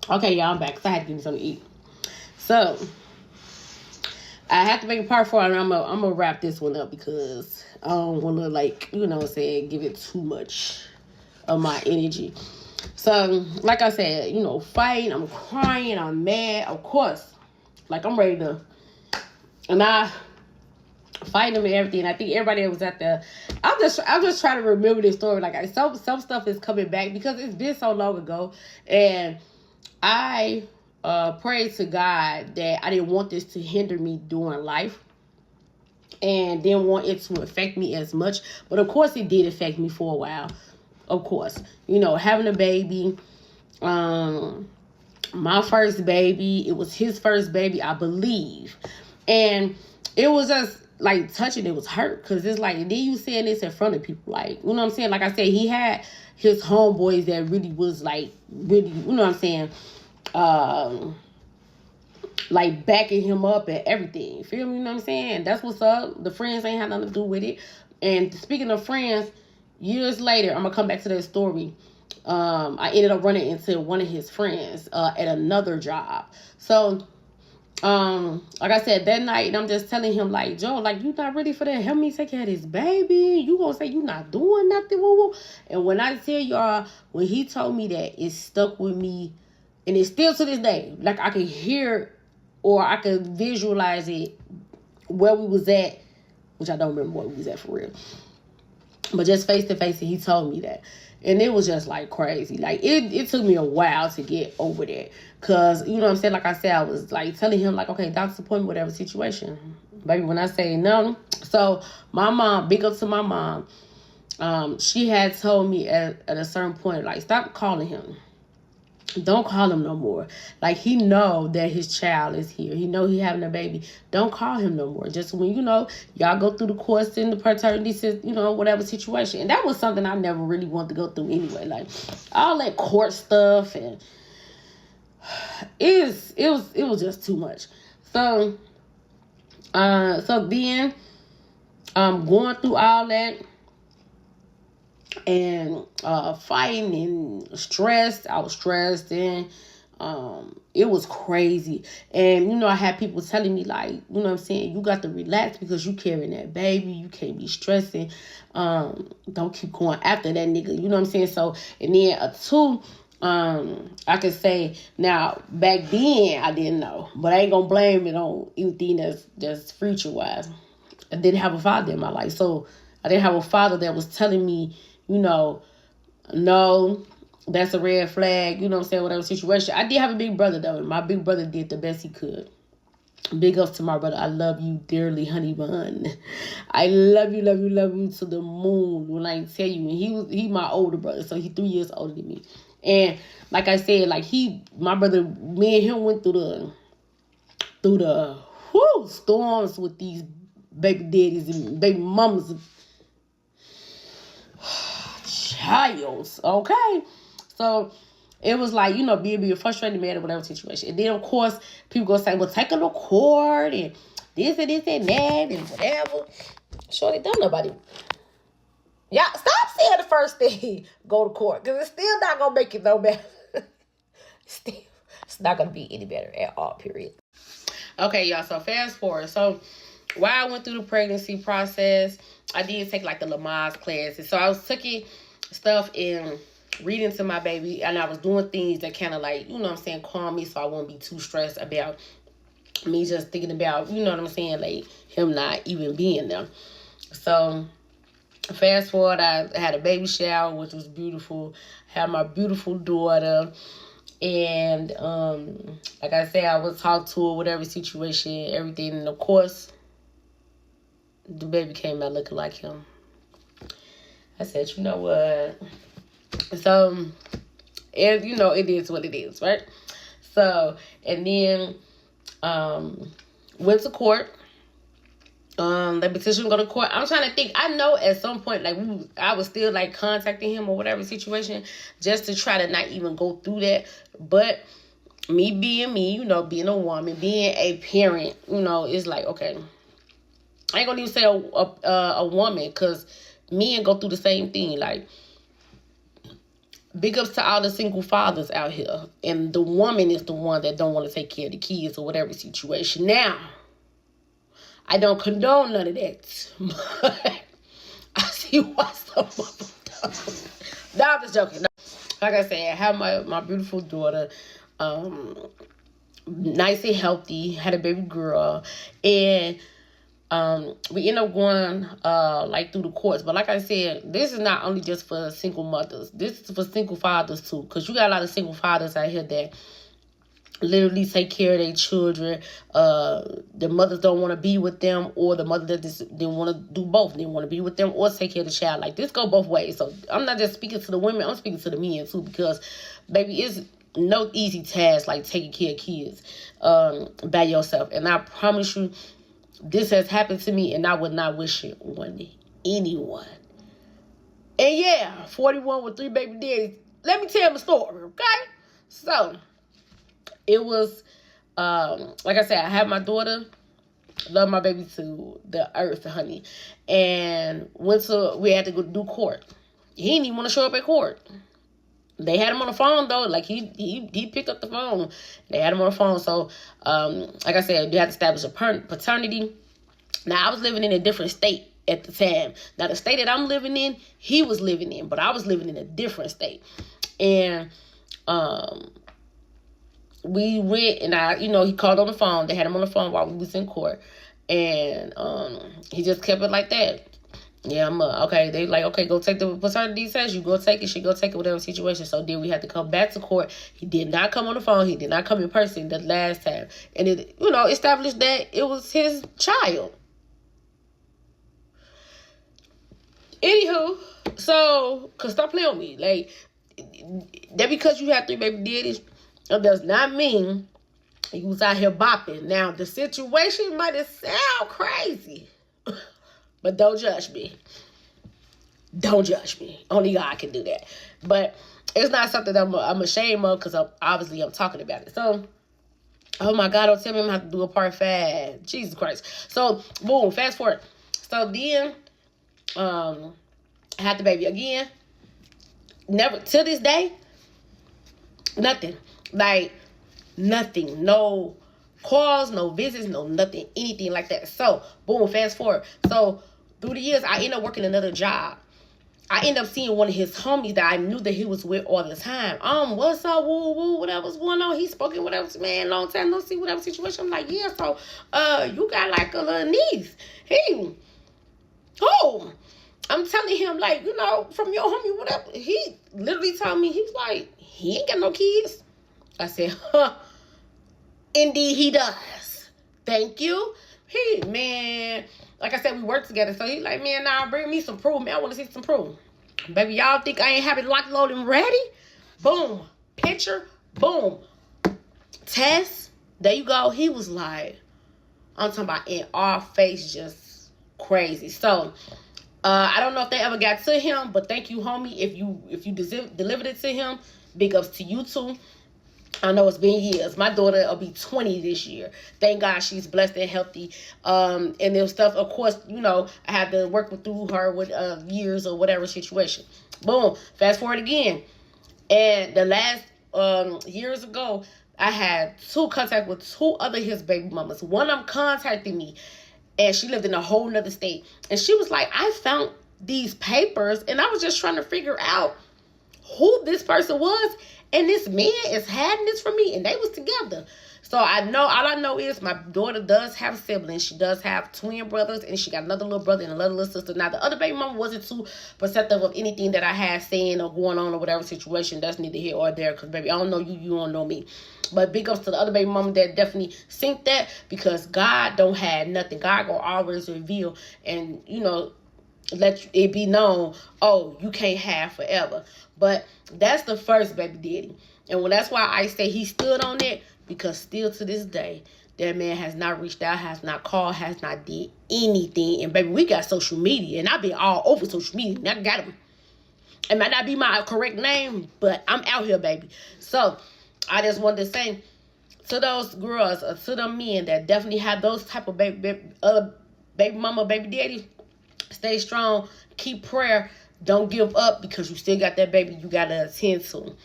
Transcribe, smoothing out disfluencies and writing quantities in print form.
Okay, y'all, I'm back because I had to give me something to eat. So, I have to make a part 4, and I'm gonna wrap this one up because I don't want to, like, you know what I'm saying, give it too much of my energy. So, like I said, you know, fighting, I'm crying, I'm mad, of course. Like, I'm ready to, and I fighting him and everything. I think everybody that was at the, I'm just trying to remember this story. Like, some stuff is coming back because it's been so long ago, and I pray to God that I didn't want this to hinder me during life and didn't want it to affect me as much. But of course it did affect me for a while. Of course. You know, having a baby, my first baby, it was his first baby, I believe. And it was just like touching, it was hurt. Because it's like, then you saying this in front of people. Like, you know what I'm saying? Like I said, he had his homeboys that really was like, really, you know what I'm saying? Like backing him up and everything. You feel me? You know what I'm saying? That's what's up. The friends ain't had nothing to do with it. And speaking of friends, years later, I'm gonna come back to that story. I ended up running into one of his friends at another job. So, like I said, that night, and I'm just telling him, like, Joe, like, you not ready for that? Help me take care of this baby. You gonna say you not doing nothing, woo woo. And when I tell y'all, when he told me that, it stuck with me. And it's still to this day. Like, I can hear or I could visualize it where we was at, which I don't remember where we was at for real. But just face to face, and he told me that. And it was just like crazy. Like, it took me a while to get over that. Because, you know what I'm saying? Like I said, I was like telling him, like, okay, doctor's appointment, whatever situation. Baby, when I say no. So, my mom, big up to my mom. She had told me at a certain point, like, stop calling him. Don't call him no more. Like, he know that his child is here. He know he having a baby. Don't call him no more. Just when, you know, y'all go through the course and the paternity, you know, whatever situation. And that was something I never really wanted to go through anyway. Like, all that court stuff, and it was just too much. So, then, going through all that, and fighting and stressed. I was stressed, and it was crazy. And you know, I had people telling me, like, you know what I'm saying, you got to relax because you carrying that baby, you can't be stressing. Don't keep going after that nigga, you know what I'm saying? So, and then I could say, now back then I didn't know, but I ain't gonna blame it on anything that's future wise. I didn't have a father in my life, so I didn't have a father that was telling me, you know, no, that's a red flag, you know what I'm saying, whatever situation. I did have a big brother, though, and my big brother did the best he could. Big ups to my brother. I love you dearly, honey bun. I love you, love you, love you to the moon. When I tell you, and he my older brother, so he 3 years older than me. And like I said, like my brother, me and him went through the storms with these baby daddies and baby mamas. Childs, okay? So it was like, you know, being frustrated, mad, or whatever situation. And then, of course, people gonna say, well, take her to court, and this and that, and whatever. Shorty, don't nobody. Y'all, stop saying the first thing, go to court, because it's still not gonna make it no better. Still, it's not gonna be any better at all, period. Okay, y'all, so fast forward. So while I went through the pregnancy process, I did take like the Lamaze classes. So I was taking stuff and reading to my baby, and I was doing things that kind of like, you know what I'm saying, calm me so I won't be too stressed about me just thinking about, you know what I'm saying, like him not even being there. So fast forward, I had a baby shower, which was beautiful. Had my beautiful daughter. And like I said, I would talk to her, whatever situation, everything. And of course, the baby came out looking like him. I said, you know what? So, and you know, it is what it is, right? So, and then went to court. The petition go to court. I'm trying to think. I know at some point, like, I was still like contacting him or whatever situation, just to try to not even go through that. But me being me, you know, being a woman, being a parent, you know, it's like, okay, I ain't gonna even say a woman, because men go through the same thing. Like, big ups to all the single fathers out here. And the woman is the one that don't want to take care of the kids or whatever situation. Now, I don't condone none of that. But I see why some of them don't. No, I'm just joking. No. Like I said, I have my beautiful daughter, nice and healthy, had a baby girl, and we end up going through the courts. But like I said, this is not only just for single mothers. This is for single fathers too, because you got a lot of single fathers out here that literally take care of their children. The mothers don't want to be with them, or the mother that didn't want to do both. They want to be with them or take care of the child. Like, this go both ways. So I'm not just speaking to the women, I'm speaking to the men too, because baby, it's no easy task like taking care of kids by yourself. And I promise you, this has happened to me, and I would not wish it on anyone. And yeah, 41 with 3 baby daddies. Let me tell my story, okay? So it was, like I said, I have my daughter, love my baby to the earth, honey. And we had to go do court. He didn't even want to show up at court. They had him on the phone, though. Like, he picked up the phone. They had him on the phone. So, like I said, you had to establish a paternity. Now, I was living in a different state at the time. Now, the state that I'm living in, he was living in. But I was living in a different state. And we went, and he called on the phone. They had him on the phone while we was in court. And he just kept it like that. Yeah, okay. They like, okay, go take the paternity test. You go take it. She go take it, whatever situation. So then we had to come back to court. He did not come on the phone. He did not come in person the last time. And it, established that it was his child. Anywho, so, cause stop playing with me. Like, that because you have 3 baby daddies, it does not mean you was out here bopping. Now, the situation might sound crazy. But don't judge me. Don't judge me. Only God can do that. But it's not something that I'm ashamed of, because I'm talking about it. So, oh my God, don't tell me I'm going to have to do a part 5. Jesus Christ. So, boom, fast forward. So then, I had the baby again. Never, till this day, nothing. Like, nothing. No calls, no visits, no nothing, anything like that. So, boom, fast forward. So, through the years, I ended up working another job. I ended up seeing one of his homies that I knew that he was with all the time. What's up, woo, whatever's going on. He spoken, whatever, man, long time no see, whatever situation. I'm like, yeah, so, you got like a little niece. I'm telling him, like, from your homie, whatever. He literally told me, he's like, he ain't got no kids. I said, indeed he does. Thank you. Man, like I said, we work together. So he's like, man, nah, bring me some proof, man. I want to see some proof. Baby, y'all think I ain't have it locked, loaded, and ready? Boom. Picture. Boom. Test. There you go. He was like, I'm talking about in our face, just crazy. So, I don't know if they ever got to him, but thank you, homie. If you delivered it to him, big ups to you too. I know it's been years. My daughter will be 20 this year. Thank God she's blessed and healthy. And there's stuff, of course, I had to work through her with years or whatever situation. Boom. Fast forward again. And the last years ago, I had contact with 2 other his baby mamas. One of them contacted me, and she lived in a whole nother state. And she was like, I found these papers, and I was just trying to figure out who this person was. And this man is hiding this from me, and they was together. So all I know is my daughter does have siblings. She does have twin brothers, and she got another little brother and another little sister. Now, the other baby mama wasn't too perceptive of anything that I had saying or going on or whatever situation. That's neither here or there, because, baby, I don't know you, you don't know me. But big ups to the other baby mama that definitely synced that, because God don't have nothing. God gonna always reveal and, let it be known, oh, you can't have forever. But that's the first baby daddy. And that's why I say he stood on it, because still to this day, that man has not reached out, has not called, has not did anything. And baby, we got social media, and I've been all over social media, and I got him. It might not be my correct name, but I'm out here, baby. So I just wanted to say to those girls, or to the men that definitely have those type of baby mama, baby daddy, stay strong, keep prayer. Don't give up because you still got that baby you got to attend to.